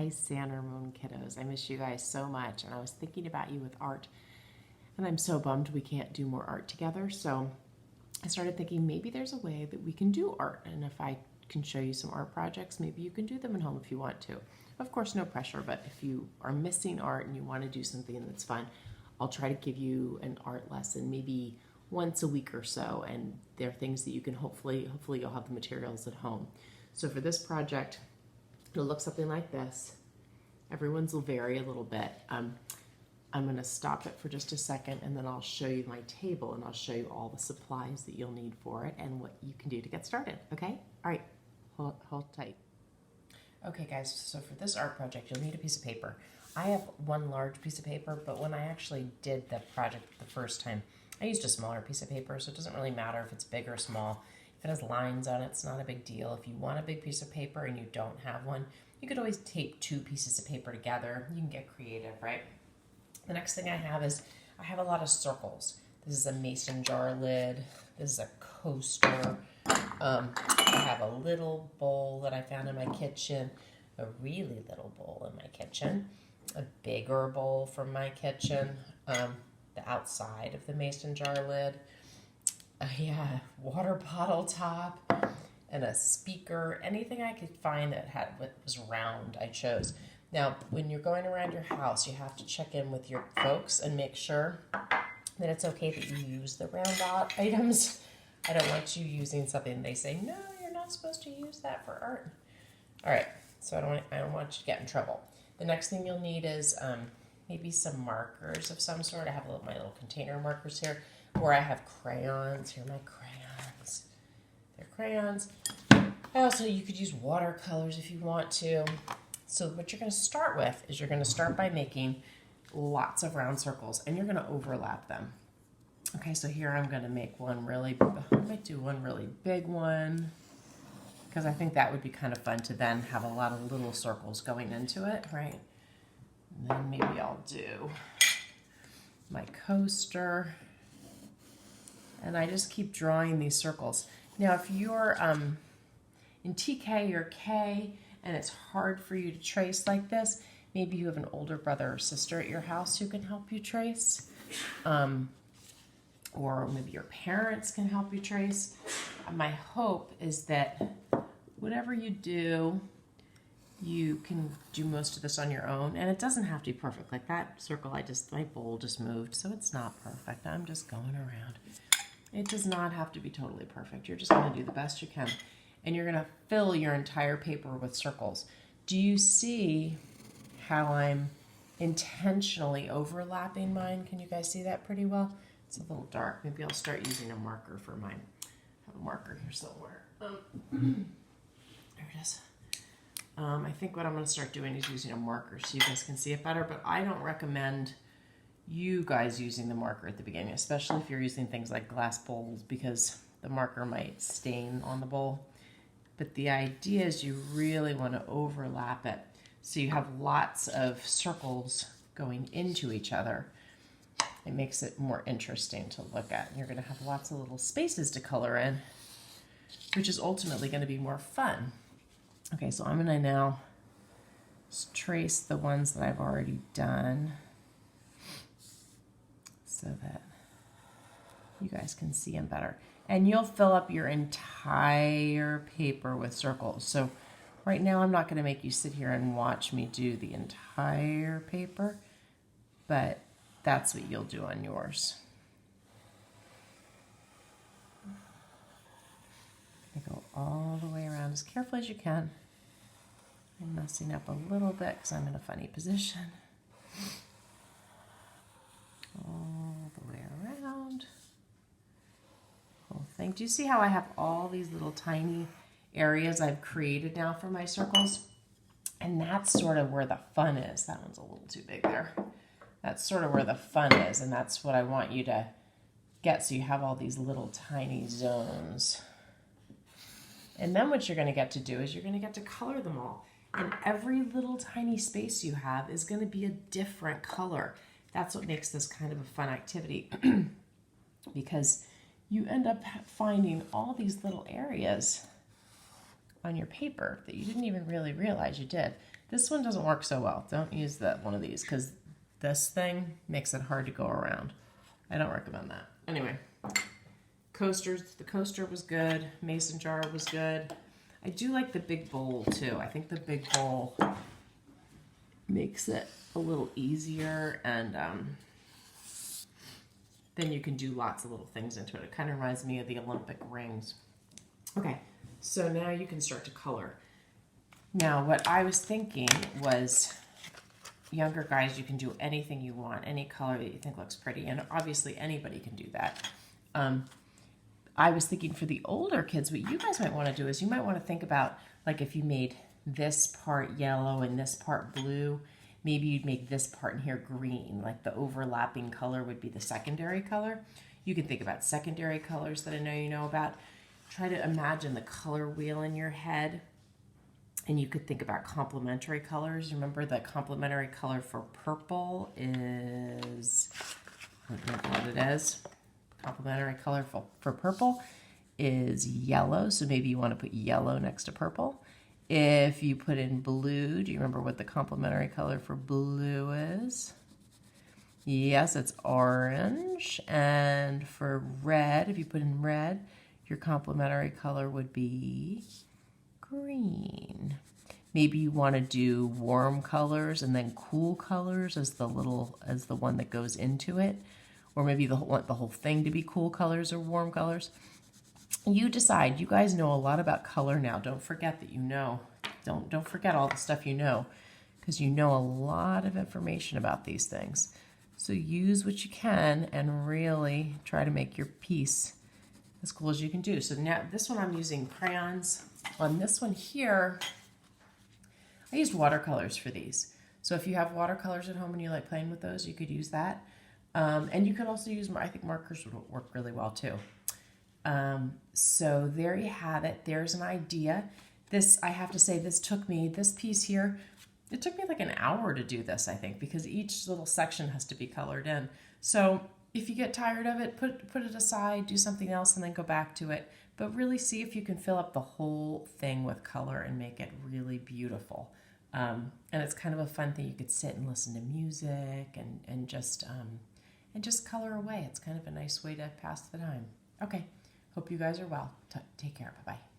Hi, Santa Moon kiddos. I miss you guys so much, and I was thinking about you with art, and I'm so bummed we can't do more art together. So I started thinking maybe there's a way that we can do art, and if I can show you some art projects, maybe you can do them at home if you want to. Of course, no pressure, but if you are missing art and you want to do something that's fun, I'll try to give you an art lesson maybe once a week or so, and there are things that you can hopefully you'll have the materials at home. So for this project, it'll look something like this. Everyone's will vary a little bit. I'm going to stop it for just a second, and then I'll show you my table, and I'll show you all the supplies that you'll need for it and what you can do to get started, okay? All right, hold tight. Okay guys, so for this art project, you'll need a piece of paper. I have one large piece of paper, but when I actually did the project the first time, I used a smaller piece of paper, so it doesn't really matter if it's big or small. If it has lines on it, it's not a big deal. If you want a big piece of paper and you don't have one, you could always tape two pieces of paper together. You can get creative, right? The next thing I have is I have a lot of circles. This is a mason jar lid. This is a coaster. I have a little bowl that I found in my kitchen, a really little bowl in my kitchen, a bigger bowl from my kitchen, the outside of the mason jar lid, a water bottle top, and a speaker. Anything I could find that was round, I chose. Now, when you're going around your house, you have to check in with your folks and make sure that it's okay that you use the round items. I don't want you using something they say, no, you're not supposed to use that for art. All right, so I don't want you to get in trouble. The next thing you'll need is maybe some markers of some sort. I have my little container markers here, or I have crayons. Here are my crayons. They're crayons. Also, you could use watercolors if you want to. So what you're going to start with is you're going to start by making lots of round circles, and you're going to overlap them. Okay, so here I'm going to make I might do one really big one, because I think that would be kind of fun to then have a lot of little circles going into it, right? And then maybe I'll do my coaster, and I just keep drawing these circles. Now, if you're in TK or K, and it's hard for you to trace like this, maybe you have an older brother or sister at your house who can help you trace. Or maybe your parents can help you trace. My hope is that whatever you do, you can do most of this on your own, and it doesn't have to be perfect. Like that circle, my bowl just moved, so it's not perfect. I'm just going around. It does not have to be totally perfect. You're just going to do the best you can, and you're going to fill your entire paper with circles. Do you see how I'm intentionally overlapping mine? Can you guys see that pretty well? It's a little dark. Maybe I'll start using a marker for mine. I have a marker here somewhere. There it is. I think what I'm going to start doing is using a marker so you guys can see it better, but I don't recommend you guys using the marker at the beginning, especially if you're using things like glass bowls, because the marker might stain on the bowl. But the idea is you really want to overlap it so you have lots of circles going into each other. It makes it more interesting to look at. You're going to have lots of little spaces to color in, which is ultimately going to be more fun. Okay, so I'm going to now trace the ones that I've already done so that you guys can see them better. And you'll fill up your entire paper with circles. So right now I'm not going to make you sit here and watch me do the entire paper, but that's what you'll do on yours. You go all the way around as carefully as you can. I'm messing up a little bit because I'm in a funny position. All the way around. Cool thing. Do you see how I have all these little tiny areas I've created now for my circles? And that's sort of where the fun is. That one's a little too big there. That's sort of where the fun is, and that's what I want you to get, so you have all these little tiny zones. And then what you're going to get to do is you're going to get to color them all. And every little tiny space you have is going to be a different color. That's what makes this kind of a fun activity because you end up finding all these little areas on your paper that you didn't even really realize you did. This one doesn't work so well. Don't use one of these because this thing makes it hard to go around. I don't recommend that. Anyway, coasters. The coaster was good. Mason jar was good. I do like the big bowl too. I think the big bowl makes it a little easier, and then you can do lots of little things into it. It kind of reminds me of the Olympic rings. Okay, so now you can start to color. Now, what I was thinking was, younger guys, you can do anything you want, any color that you think looks pretty, and obviously anybody can do that. I was thinking for the older kids, what you guys might want to do is you might want to think about, like, if you made this part yellow and this part blue, maybe you'd make this part in here green, like the overlapping color would be the secondary color. You can think about secondary colors that I know you know about. Try to imagine the color wheel in your head, and you could think about complementary colors. Remember, the complementary color for purple is, I don't know what it is. Complementary color for purple is yellow, so maybe you want to put yellow next to purple. If you put in blue, do you remember what the complementary color for blue is? Yes, it's orange. And for red, if you put in red, your complementary color would be green. Maybe you want to do warm colors and then cool colors as the one that goes into it. Or maybe you want the whole thing to be cool colors or warm colors. You decide. You guys know a lot about color now. Don't forget that you know. Don't forget all the stuff you know, because you know a lot of information about these things. So use what you can and really try to make your piece as cool as you can do. So now this one I'm using crayons. On this one here, I used watercolors for these. So if you have watercolors at home and you like playing with those, you could use that. And you could also use, I think markers would work really well too. So there you have it. There's an idea. This, I have to say, this piece here, it took me like an hour to do this, I think, because each little section has to be colored in. So if you get tired of it, put it aside, do something else, and then go back to it. But really see if you can fill up the whole thing with color and make it really beautiful. And it's kind of a fun thing. You could sit and listen to music and just color away. It's kind of a nice way to pass the time. Okay, hope you guys are well. Take care. Bye-bye.